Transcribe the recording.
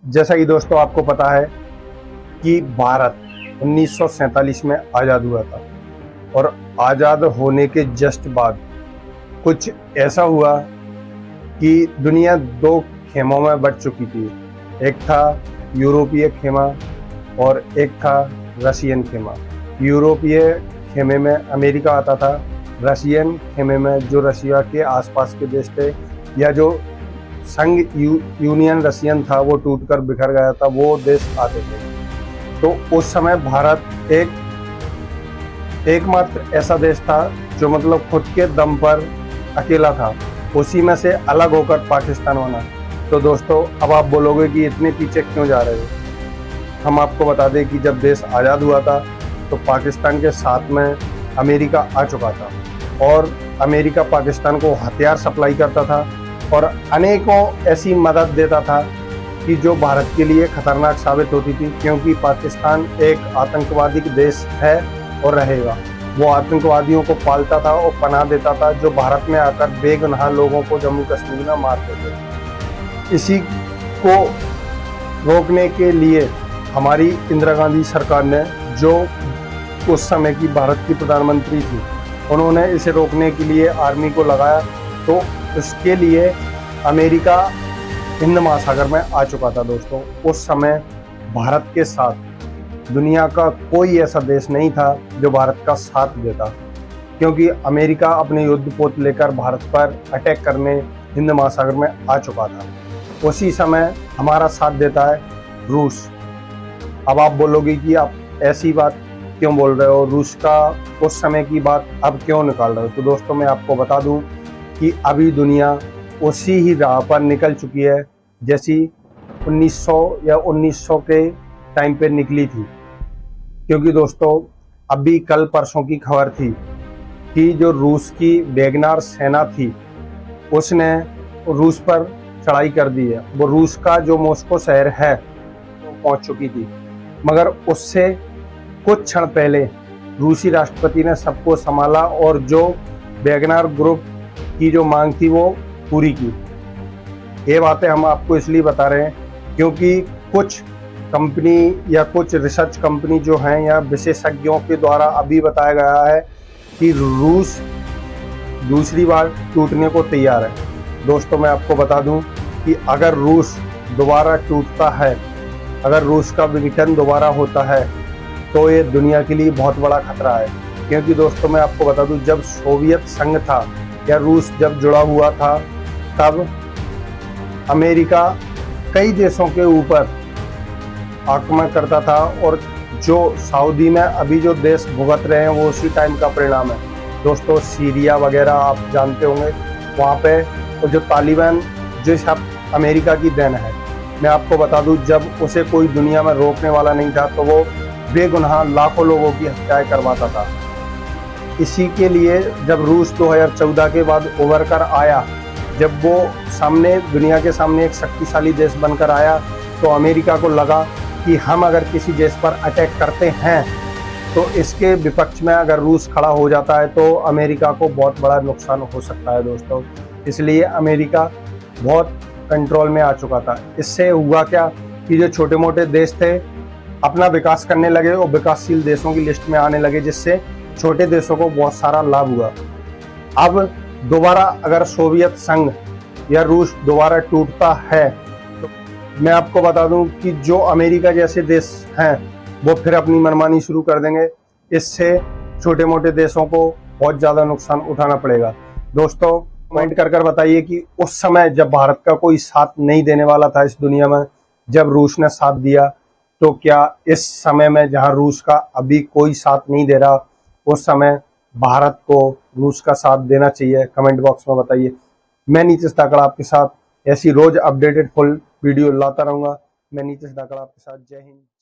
जैसा कि दोस्तों आपको पता है कि भारत 1947 में आज़ाद हुआ था और आज़ाद होने के जस्ट बाद कुछ ऐसा हुआ कि दुनिया दो खेमों में बंट चुकी थी। एक था यूरोपीय खेमा और एक था रशियन खेमा। यूरोपीय खेमे में अमेरिका आता था, रशियन खेमे में जो रशिया के आसपास के देश थे या जो संघ यूनियन रशियन था वो टूटकर बिखर गया था, वो देश आते थे। तो उस समय भारत एकमात्र ऐसा देश था जो मतलब खुद के दम पर अकेला था, उसी में से अलग होकर पाकिस्तान बना। तो दोस्तों अब आप बोलोगे कि इतने पीछे क्यों जा रहे हो। हम आपको बता दें कि जब देश आज़ाद हुआ था तो पाकिस्तान के साथ में अमेरिका आ चुका था और अमेरिका पाकिस्तान को हथियार सप्लाई करता था और अनेकों ऐसी मदद देता था कि जो भारत के लिए खतरनाक साबित होती थी, क्योंकि पाकिस्तान एक आतंकवादी देश है और रहेगा। वो आतंकवादियों को पालता था और पनाह देता था जो भारत में आकर बेगुनाह लोगों को जम्मू कश्मीर में मारते थे। इसी को रोकने के लिए हमारी इंदिरा गांधी सरकार ने, जो उस समय की भारत की प्रधानमंत्री थी, उन्होंने इसे रोकने के लिए आर्मी को लगाया। तो उसके लिए अमेरिका हिंद महासागर में आ चुका था। दोस्तों उस समय भारत के साथ दुनिया का कोई ऐसा देश नहीं था जो भारत का साथ देता, क्योंकि अमेरिका अपने युद्धपोत लेकर भारत पर अटैक करने हिंद महासागर में आ चुका था। उसी समय हमारा साथ देता है रूस। अब आप बोलोगे कि आप ऐसी बात क्यों बोल रहे हो, रूस का उस समय की बात अब क्यों निकाल रहे हो। तो दोस्तों मैं आपको बता दूं कि अभी दुनिया उसी ही राह पर निकल चुकी है जैसी 1900 या 1900 के टाइम पे निकली थी। क्योंकि दोस्तों अभी कल परसों की खबर थी कि जो रूस की वैगनर सेना थी उसने रूस पर चढ़ाई कर दी है। वो रूस का जो मॉस्को शहर है वो पहुंच चुकी थी, मगर उससे कुछ क्षण पहले रूसी राष्ट्रपति ने सबको संभाला और जो वैगनर ग्रुप की जो मांग थी वो पूरी की। ये बातें हम आपको इसलिए बता रहे हैं क्योंकि कुछ कंपनी या कुछ रिसर्च कंपनी जो हैं या विशेषज्ञों के द्वारा अभी बताया गया है कि रूस दूसरी बार टूटने को तैयार है। दोस्तों मैं आपको बता दूं कि अगर रूस दोबारा टूटता है, अगर रूस का विघटन दोबारा होता है तो ये दुनिया के लिए बहुत बड़ा खतरा है। क्योंकि दोस्तों मैं आपको बता दूं जब सोवियत संघ था या रूस जब जुड़ा हुआ था तब अमेरिका कई देशों के ऊपर आक्रमण करता था और जो सऊदी में अभी जो देश भुगत रहे हैं वो उसी टाइम का परिणाम है। दोस्तों सीरिया वगैरह आप जानते होंगे, वहाँ पे और जो तालिबान जो सब अमेरिका की देन है। मैं आपको बता दूं जब उसे कोई दुनिया में रोकने वाला नहीं था तो वो बेगुनाह लाखों लोगों की हत्याएं करवाता था। इसी के लिए जब रूस 2014 के बाद उभर कर आया, जब वो सामने दुनिया के सामने एक शक्तिशाली देश बनकर आया, तो अमेरिका को लगा कि हम अगर किसी देश पर अटैक करते हैं तो इसके विपक्ष में अगर रूस खड़ा हो जाता है तो अमेरिका को बहुत बड़ा नुकसान हो सकता है। दोस्तों इसलिए अमेरिका बहुत कंट्रोल में आ चुका था। इससे हुआ क्या कि जो छोटे मोटे देश थे अपना विकास करने लगे और विकासशील देशों की लिस्ट में आने लगे, जिससे छोटे देशों को बहुत सारा लाभ हुआ। अब दोबारा अगर सोवियत संघ या रूस दोबारा टूटता है तो मैं आपको बता दूं कि जो अमेरिका जैसे देश हैं वो फिर अपनी मनमानी शुरू कर देंगे। इससे छोटे मोटे देशों को बहुत ज़्यादा नुकसान उठाना पड़ेगा। दोस्तों कमेंट कर कर बताइए कि उस समय जब भारत का कोई साथ नहीं देने वाला था इस दुनिया में, जब रूस ने साथ दिया, तो क्या इस समय में जहां रूस का अभी कोई साथ नहीं दे रहा, उस समय भारत को रूस का साथ देना चाहिए? कमेंट बॉक्स में बताइए। मैं नीतीश धाकड़ आपके साथ ऐसी रोज अपडेटेड फुल वीडियो लाता रहूंगा। मैं नीतीश धाकड़ आपके साथ। जय हिंद।